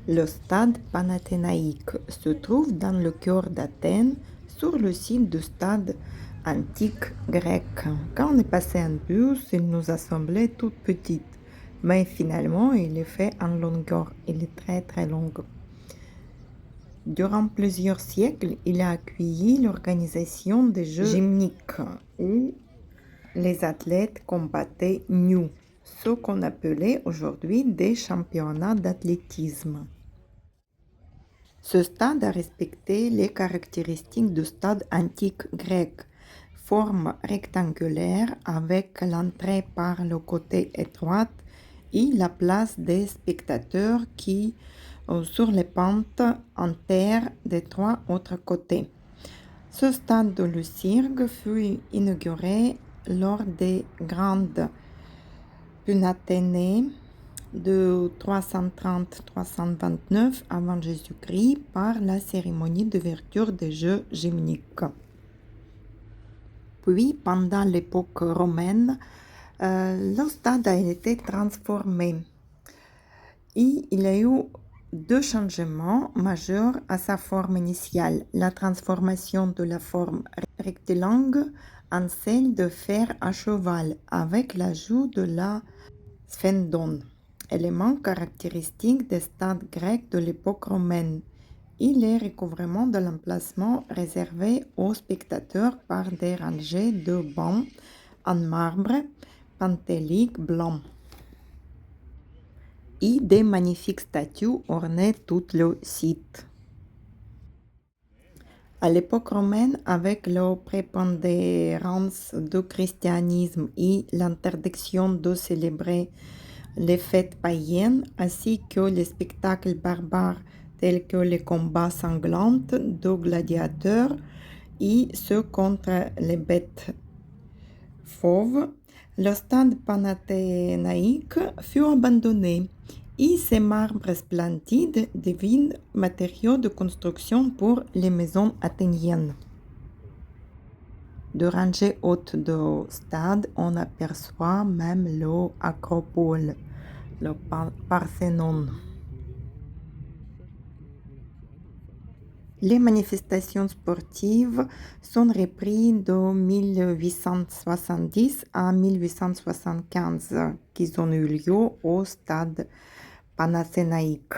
Le stade panathénaïque se trouve dans le cœur d'Athènes, sur le site du stade antique grec. Quand on est passé en bus, il nous a semblé toute petite, mais finalement, il est fait en longueur. Il est très très long. Durant plusieurs siècles, il a accueilli l'organisation des Jeux gymniques, où les athlètes combattaient nus, ce qu'on appelait aujourd'hui des championnats d'athlétisme. Ce stade a respecté les caractéristiques du stade antique grec, forme rectangulaire avec l'entrée par le côté étroit et la place des spectateurs qui sur les pentes en terre des trois autres côtés. Ce stade de le cirque fut inauguré lors des grandes Punathénées de 330-329 avant Jésus-Christ par la cérémonie d'ouverture des Jeux gymniques. Puis, pendant l'époque romaine, le stade a été transformé et il y a eu deux changements majeurs à sa forme initiale. La transformation de la forme rectiligne en celle de fer à cheval avec l'ajout de la sphendon, élément caractéristique des stades grecs de l'époque romaine, et le recouvrement de l'emplacement réservé aux spectateurs par des rangées de bancs en marbre pentelique blanc et des magnifiques statues ornaient tout le site. À l'époque romaine, avec la prépondérance du christianisme et l'interdiction de célébrer les fêtes païennes, ainsi que les spectacles barbares tels que les combats sanglants de gladiateurs et ceux contre les bêtes fauves, le stade panathénaïque fut abandonné et ces marbres splendides deviennent matériaux de construction pour les maisons athéniennes. De rangées hautes du stade, on aperçoit même l'acropole, le Parthénon. Les manifestations sportives sont reprises de 1870 à 1875, qui ont eu lieu au stade panathénaïque.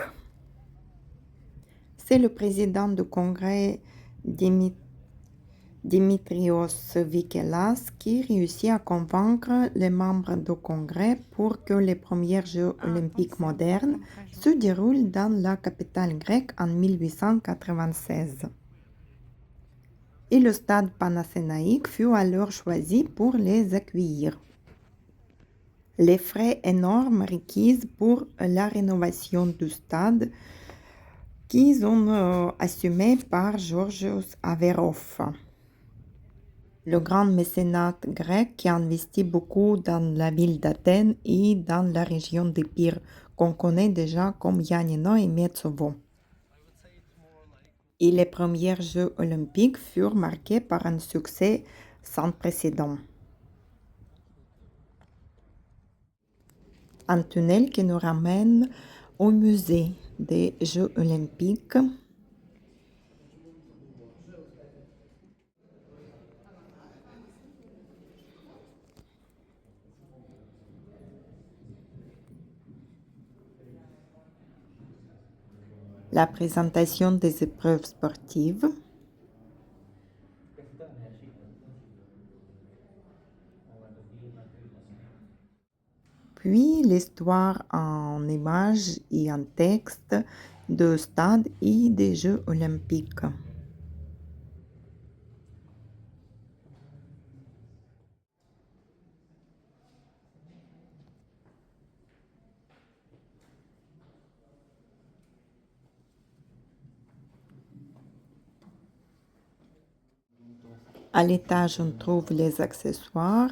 C'est le président du congrès Dimitrios Vikelas qui réussit à convaincre les membres du congrès pour que les premiers Jeux olympiques modernes se déroulent dans la capitale grecque en 1896. Et le stade panathénaïque fut alors choisi pour les accueillir. Les frais énormes requis pour la rénovation du stade qui sont assumés par Georgios Averof, le grand mécénat grec qui a investi beaucoup dans la ville d'Athènes et dans la région d'Épire, qu'on connaît déjà comme Yanina et Metsovo. Et les premiers Jeux olympiques furent marqués par un succès sans précédent. Un tunnel qui nous ramène au musée des Jeux olympiques. La présentation des épreuves sportives. Puis l'histoire en images et en texte de stade et des Jeux olympiques. À l'étage, on trouve les accessoires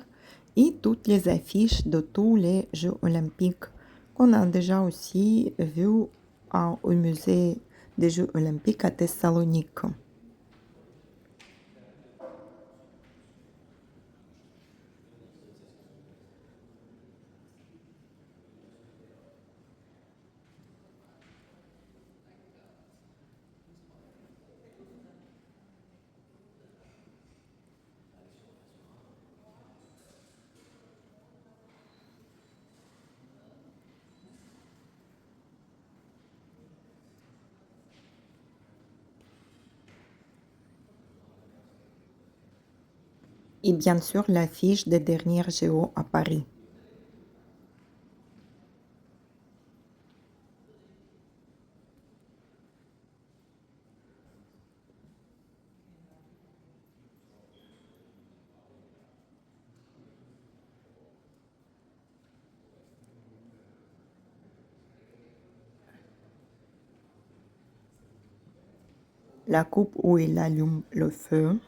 et toutes les affiches de tous les Jeux olympiques qu'on a déjà aussi vus au musée des Jeux olympiques à Thessalonique. Et bien sûr l'affiche des derniers JO à Paris. La coupe où il allume le feu.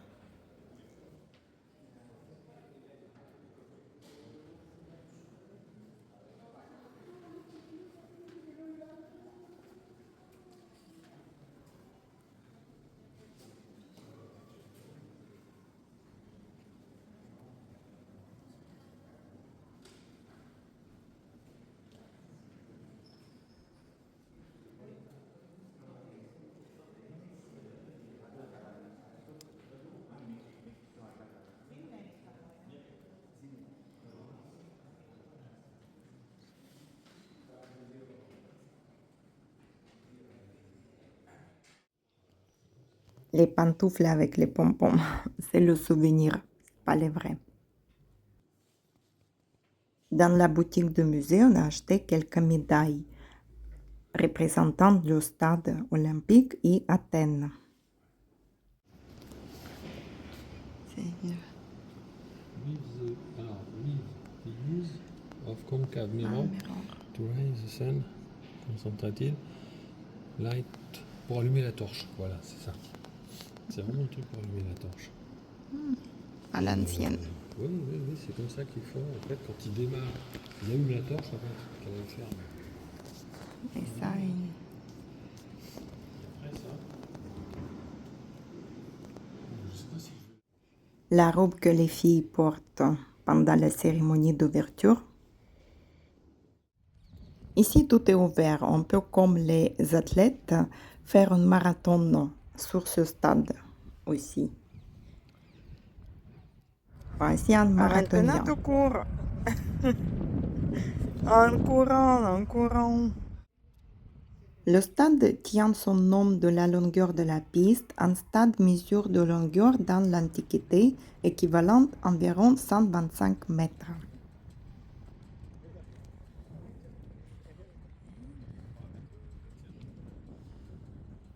Les pantoufles avec les pompons, c'est le souvenir, pas les vrais. Dans la boutique du musée, on a acheté quelques médailles représentant le stade olympique et Athènes. With the use of concave mirror to raise the sun, concentrated light pour allumer la torche. Voilà, c'est ça. C'est vraiment le truc pour allumer la torche. À l'ancienne. Oui, c'est comme ça qu'il faut. En fait, quand il démarre, il allume la torche, en fait, quand il ferme. Et ça, Après ça, je sais pas si la robe que les filles portent pendant la cérémonie d'ouverture. Ici, tout est ouvert. On peut, comme les athlètes, faire un marathon sur ce stade aussi. Voici un marathonien. Maintenant, tu cours. En courant. Le stade tient son nom de la longueur de la piste. Un stade mesure de longueur dans l'Antiquité, équivalente à environ 125 mètres.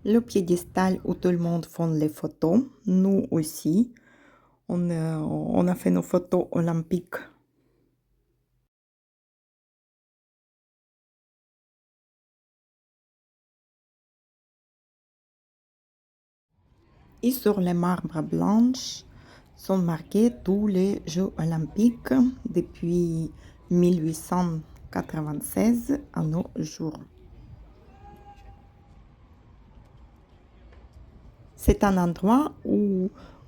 Le piédestal où tout le monde fait les photos, nous aussi, on a fait nos photos olympiques. Et sur les marbres blanches sont marqués tous les Jeux olympiques depuis 1896 à nos jours. C'est un endroit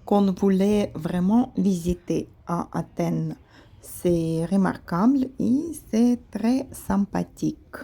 qu'on voulait vraiment visiter à Athènes. C'est remarquable et c'est très sympathique.